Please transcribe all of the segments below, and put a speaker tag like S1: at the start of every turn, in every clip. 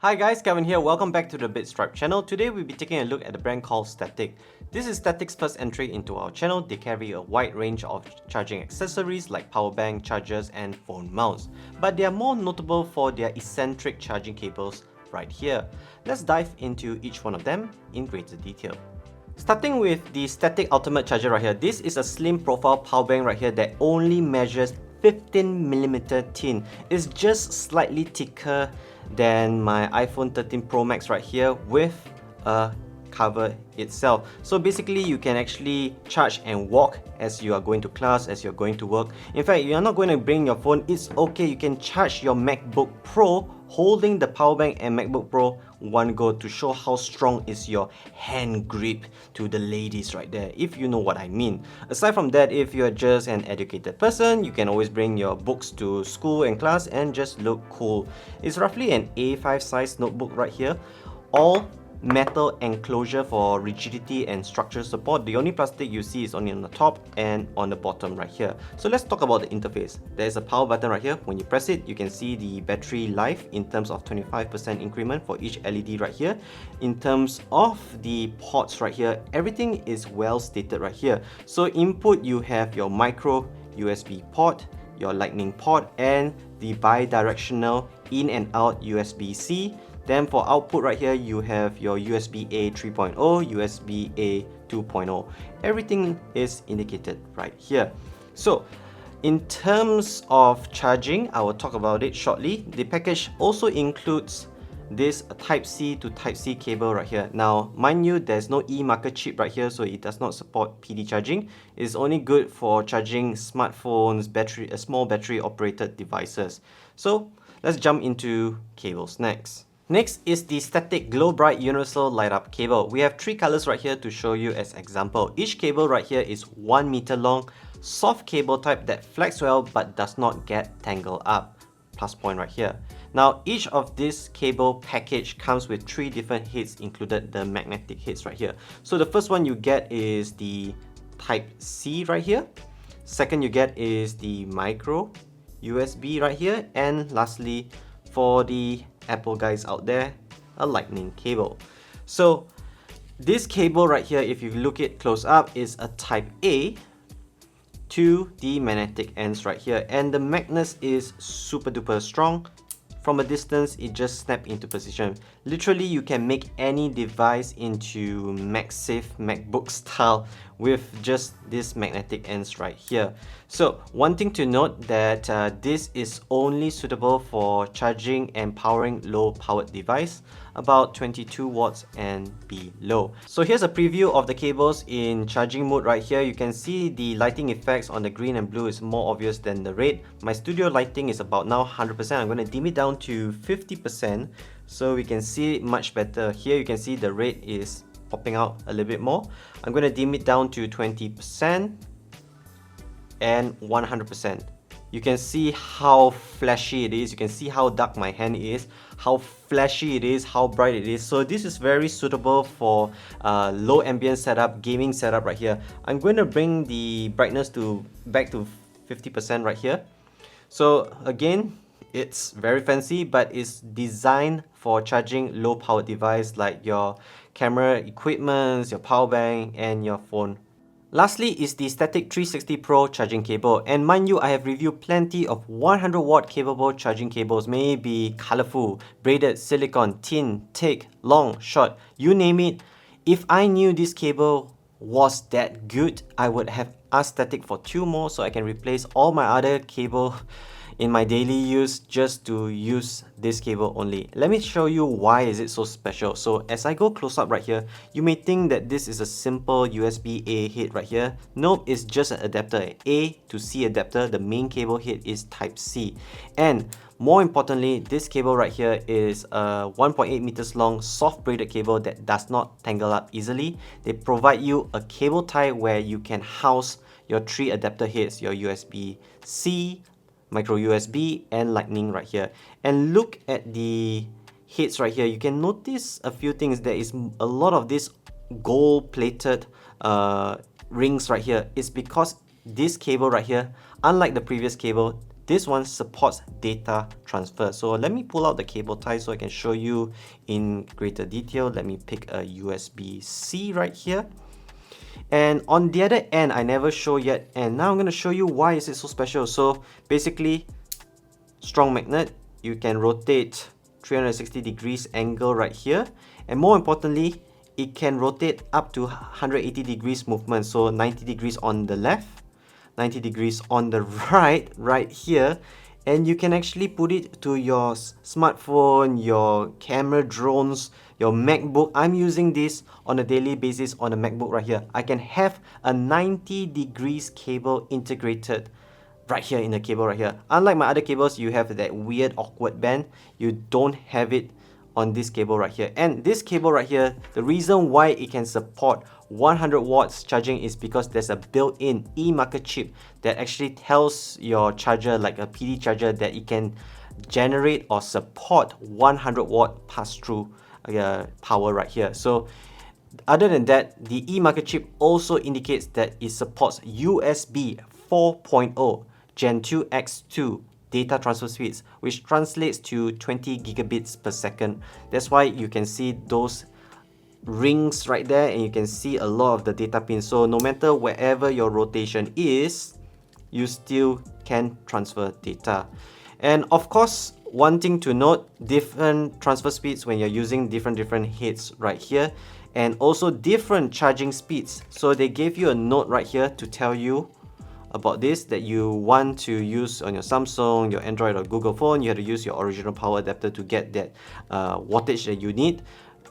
S1: Hi guys, Kevin here. Welcome back to the TheBitsTribe channel. Today we'll be taking a look at the brand called STATIK. This is STATIK's first entry into our channel. They carry a wide range of charging accessories like power bank, chargers and phone mounts. But they are more notable for their eccentric charging cables right here. Let's dive into each one of them in greater detail. Starting with the STATIK Ultimate Charger right here. This is a slim profile power bank right here that only measures 15mm thin. It's just slightly thicker than my iPhone 13 Pro Max right here with a cover itself. So basically you can actually charge and walk as you are going to class, as you're going to work. In fact, you're not going to bring your phone, it's okay, you can charge your MacBook Pro holding the power bank and MacBook Pro one go to show how strong is your hand grip to the ladies right there, if you know what I mean. Aside from that, if you're just an educated person, you can always bring your books to school and class and just look cool. It's roughly an A5 size notebook right here. All metal enclosure for rigidity and structural support. The only plastic you see is only on the top and on the bottom right here. So let's talk about the interface. There's a power button right here. When you press it, you can see the battery life in terms of 25% increment for each LED right here. In terms of the ports right here, everything is well stated right here. So input, you have your micro USB port, your lightning port and the bi-directional in and out USB-C. Then for output right here, you have your USB-A 3.0, USB-A 2.0. Everything is indicated right here. So in terms of charging, I will talk about it shortly. The package also includes this Type-C to Type-C cable right here. Now, mind you, there's no e-marker chip right here, so it does not support PD charging. It's only good for charging smartphones, small battery operated devices. So let's jump into cables next. Next is the STATIK GloBright Universal Light Up Cable. We have three colors right here to show you as example. Each cable right here is 1 meter long, soft cable type that flex well but does not get tangled up. Plus point right here. Now each of this cable package comes with three different heads, included the magnetic heads right here. So the first one you get is the Type-C right here. Second you get is the micro USB right here, and lastly, for the Apple guys out there, a lightning cable. So this cable right here, if you look it close up, is a Type-A to the magnetic ends right here, and the magnet is super duper strong. From a distance, it just snaps into position. Literally, you can make any device into MagSafe MacBook style with just this magnetic ends right here. So one thing to note that this is only suitable for charging and powering low powered device, about 22 watts and below. So here's a preview of the cables in charging mode right here. You can see the lighting effects on the green and blue is more obvious than the red. My studio lighting is about now 100%. I'm going to dim it down to 50% so we can see it much better. Here you can see the red is popping out a little bit more. I'm going to dim it down to 20% and 100%. You can see how flashy it is. You can see how dark my hand is, how flashy it is, how bright it is. So this is very suitable for low ambient setup, gaming setup right here. I'm going to bring the brightness back to 50% right here. So again, it's very fancy, but it's designed for charging low power device like your camera equipment, your power bank and your phone. Lastly is the STATIK 360 Pro charging cable, and mind you, I have reviewed plenty of 100 watt capable charging cables, may be colorful, braided, silicone, thin, thick, long, short, you name it. If I knew this cable was that good, I would have asked STATIK for 2 more so I can replace all my other cable in my daily use just to use this cable only. Let me show you why is it so special. So as I go close up right here, you may think that this is a simple USB-A head right here. Nope, it's just an adapter, an A to C adapter. The main cable head is Type-C. And more importantly, this cable right here is a 1.8 meters long soft braided cable that does not tangle up easily. They provide you a cable tie where you can house your 3 adapter heads, your USB-C, micro USB and lightning right here. And look at the heads right here. You can notice a few things. There is a lot of this gold plated rings right here. It's because this cable right here, unlike the previous cable, this one supports data transfer. So let me pull out the cable tie so I can show you in greater detail. Let me pick a USB-C right here. And on the other end, I never show yet, and now I'm going to show you why is it so special. So basically, strong magnet, you can rotate 360 degrees angle right here, and more importantly, it can rotate up to 180 degrees movement. So 90 degrees on the left, 90 degrees on the right here, and you can actually put it to your smartphone, your camera, drones, your MacBook. I'm using this on a daily basis on a MacBook right here. I can have a 90 degrees cable integrated right here in the cable right here. Unlike my other cables, you have that weird awkward band. You don't have it on this cable right here. And this cable right here, the reason why it can support 100 watts charging is because there's a built-in e-marker chip that actually tells your charger, like a PD charger, that it can generate or support 100 watt pass-through power right here. So other than that, the e-marker chip also indicates that it supports USB 4.0 Gen 2 X2 data transfer speeds, which translates to 20 gigabits per second. That's why you can see those rings right there, and you can see a lot of the data pins. So no matter wherever your rotation is, you still can transfer data. And of course, one thing to note, different transfer speeds when you're using different heads right here, and also different charging speeds. So they gave you a note right here to tell you about this, that you want to use on your Samsung, your Android or Google phone. You have to use your original power adapter to get that wattage that you need.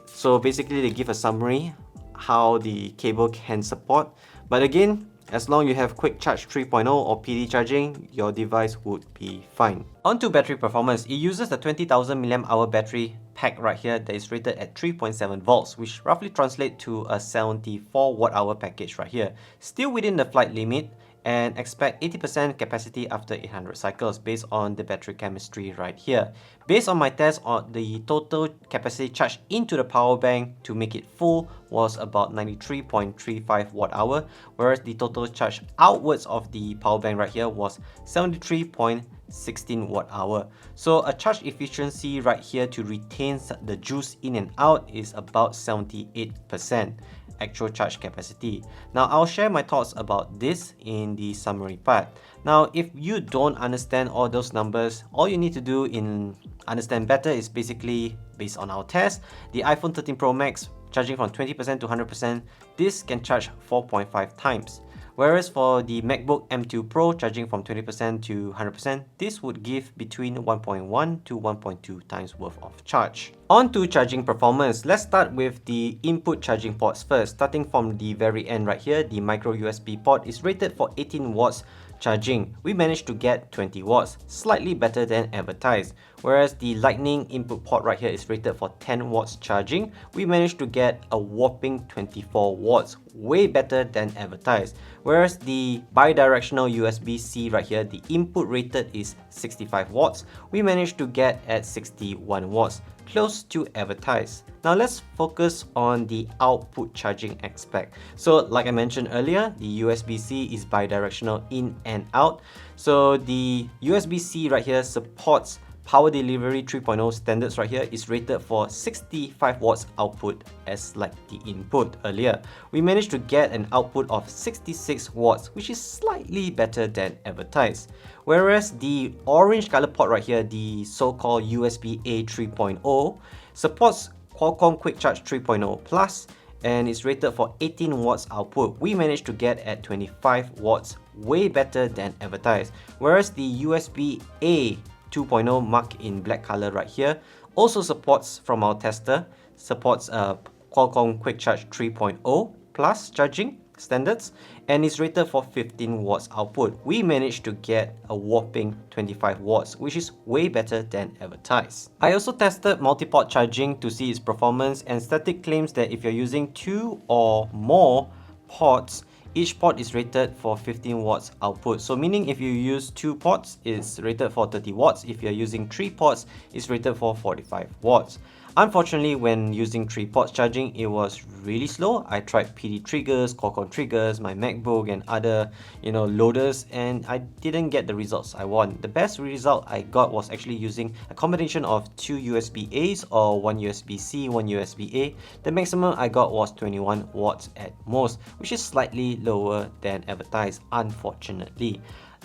S1: So basically they give a summary how the cable can support. But again, as long as you have quick charge 3.0 or PD charging, your device would be fine. On to battery performance, it uses a 20,000 mAh battery pack right here that is rated at 3.7 volts, which roughly translates to a 74 watt-hour package right here. Still within the flight limit, and expect 80% capacity after 800 cycles based on the battery chemistry right here. Based on my test, the total capacity charged into the power bank to make it full was about 93.35 watt-hour, whereas the total charge outwards of the power bank right here was 73.16 watt-hour. So a charge efficiency right here to retain the juice in and out is about 78%. Actual charge capacity. Now I'll share my thoughts about this in the summary part. Now if you don't understand all those numbers, all you need to do in understand better is basically based on our test. The iPhone 13 Pro Max charging from 20% to 100%, this can charge 4.5 times. Whereas for the MacBook M2 Pro charging from 20% to 100%, this would give between 1.1 to 1.2 times worth of charge. On to charging performance, let's start with the input charging ports first. Starting from the very end right here, the micro USB port is rated for 18 watts charging. We managed to get 20 watts, slightly better than advertised. Whereas the lightning input port right here is rated for 10 watts charging. We managed to get a whopping 24 watts, way better than advertised. Whereas the bidirectional USB-C right here, the input rated is 65 watts. We managed to get at 61 watts, close to advertised. Now let's focus on the output charging aspect. So like I mentioned earlier, the USB-C is bidirectional in and out. So the USB-C right here supports Power Delivery 3.0 standards right here, is rated for 65 watts output as like the input earlier. We managed to get an output of 66 watts, which is slightly better than advertised. Whereas the orange color port right here, the so-called USB-A 3.0, supports Qualcomm Quick Charge 3.0 Plus and is rated for 18 watts output. We managed to get at 25 watts, way better than advertised. Whereas the USB-A 2.0 marked in black color right here also supports, from our tester, supports Qualcomm Quick Charge 3.0 Plus charging standards and is rated for 15 watts output. We managed to get a whopping 25 watts, which is way better than advertised. I also tested multi-port charging to see its performance, and STATIK claims that if you're using 2 or more ports, each port is rated for 15 watts output. So meaning if you use 2 ports, it's rated for 30 watts. If you're using 3 ports, it's rated for 45 watts. Unfortunately, when using 3 ports charging, it was really slow. I tried PD triggers, Qualcomm triggers, my MacBook and other, loaders, and I didn't get the results I want. The best result I got was actually using a combination of 2 USB-As or 1 USB-C, 1 USB-A. The maximum I got was 21 watts at most, which is slightly lower than advertised, unfortunately.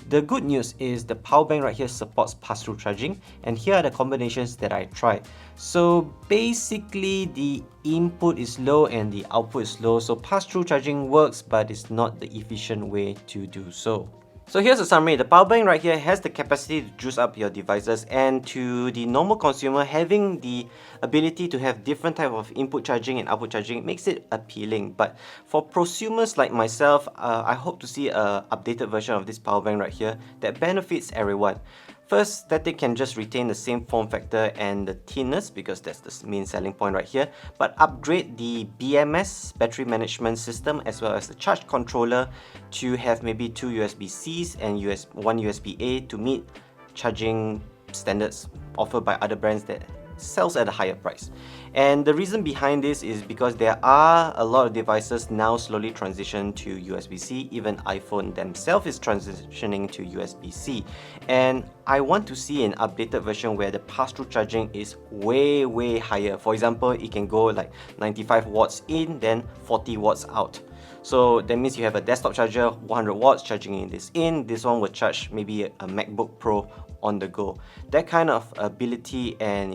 S1: The good news is the power bank right here supports pass-through charging, and here are the combinations that I tried. So basically the input is low and the output is low, so pass-through charging works, but it's not the efficient way to do so. So here's a summary. The power bank right here has the capacity to juice up your devices, and to the normal consumer, having the ability to have different type of input charging and output charging makes it appealing. But for prosumers like myself, I hope to see a updated version of this power bank right here that benefits everyone. First, STATIK can just retain the same form factor and the thinness, because that's the main selling point right here, but upgrade the BMS, battery management system, as well as the charge controller to have maybe 2 USB-Cs and 1 USB-A to meet charging standards offered by other brands that sells at a higher price. And the reason behind this is because there are a lot of devices now slowly transition to USB-C. Even iPhone themselves is transitioning to USB-C, and I want to see an updated version where the pass-through charging is way higher. For example, it can go like 95 watts in, then 40 watts out. So that means you have a desktop charger, 100 watts charging in, this one will charge maybe a MacBook Pro on the go. That kind of ability and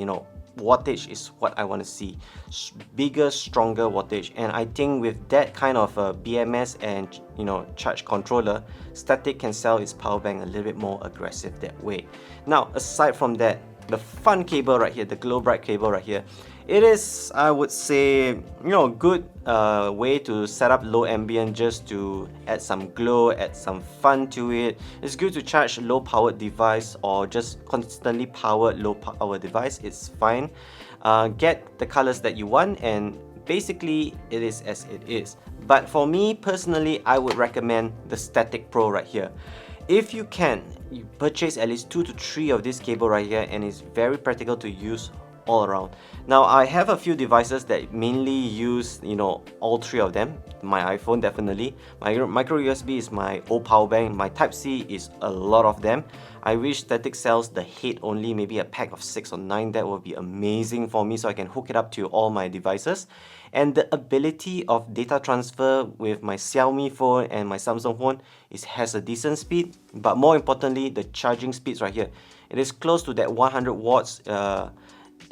S1: wattage is what I want to see. Bigger, stronger wattage, and I think with that kind of BMS and charge controller, STATIK can sell its power bank a little bit more aggressive that way. Now, aside from that, the fun cable right here, the GloBright cable right here, it is, I would say, good way to set up low ambient just to add some glow, add some fun to it. It's good to charge low powered device or just constantly powered low power device. It's fine. Get the colors that you want, and basically it is as it is. But for me personally, I would recommend the STATIK Pro right here. If you can, you purchase at least 2 to 3 of this cable right here, and it's very practical to use all around. Now, I have a few devices that mainly use all 3 of them. My iPhone, definitely. My micro USB is my old power bank. My Type-C is a lot of them. I wish STATIK sells the head only, maybe a pack of 6 or 9. That would be amazing for me, so I can hook it up to all my devices. And the ability of data transfer with my Xiaomi phone and my Samsung phone has a decent speed, but more importantly, the charging speeds right here. It is close to that 100 watts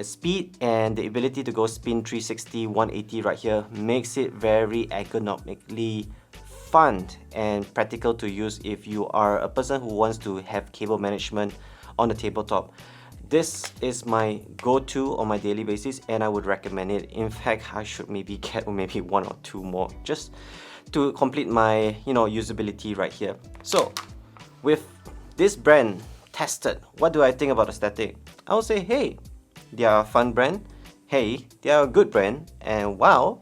S1: speed, and the ability to go spin 360, 180 right here makes it very ergonomically fun and practical to use if you are a person who wants to have cable management on the tabletop. This is my go-to on my daily basis, and I would recommend it. In fact, I should maybe get maybe 1 or 2 more just to complete my usability right here. So with this brand tested, what do I think about the STATIK? I would say, hey, they are a fun brand, hey, they are a good brand, and wow,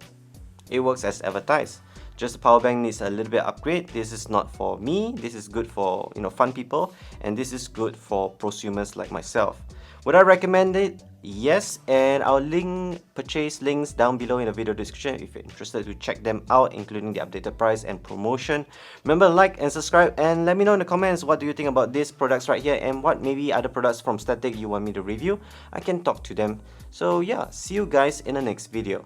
S1: it works as advertised. Just the power bank needs a little bit upgrade. This is not for me. This is good for fun people, and this is good for prosumers like myself. Would I recommend it? Yes, and I'll link purchase links down below in the video description if you're interested to check them out, including the updated price and promotion. Remember, like and subscribe, and let me know in the comments what do you think about these products right here, and what maybe other products from STATIK you want me to review. I can talk to them. So yeah, see you guys in the next video.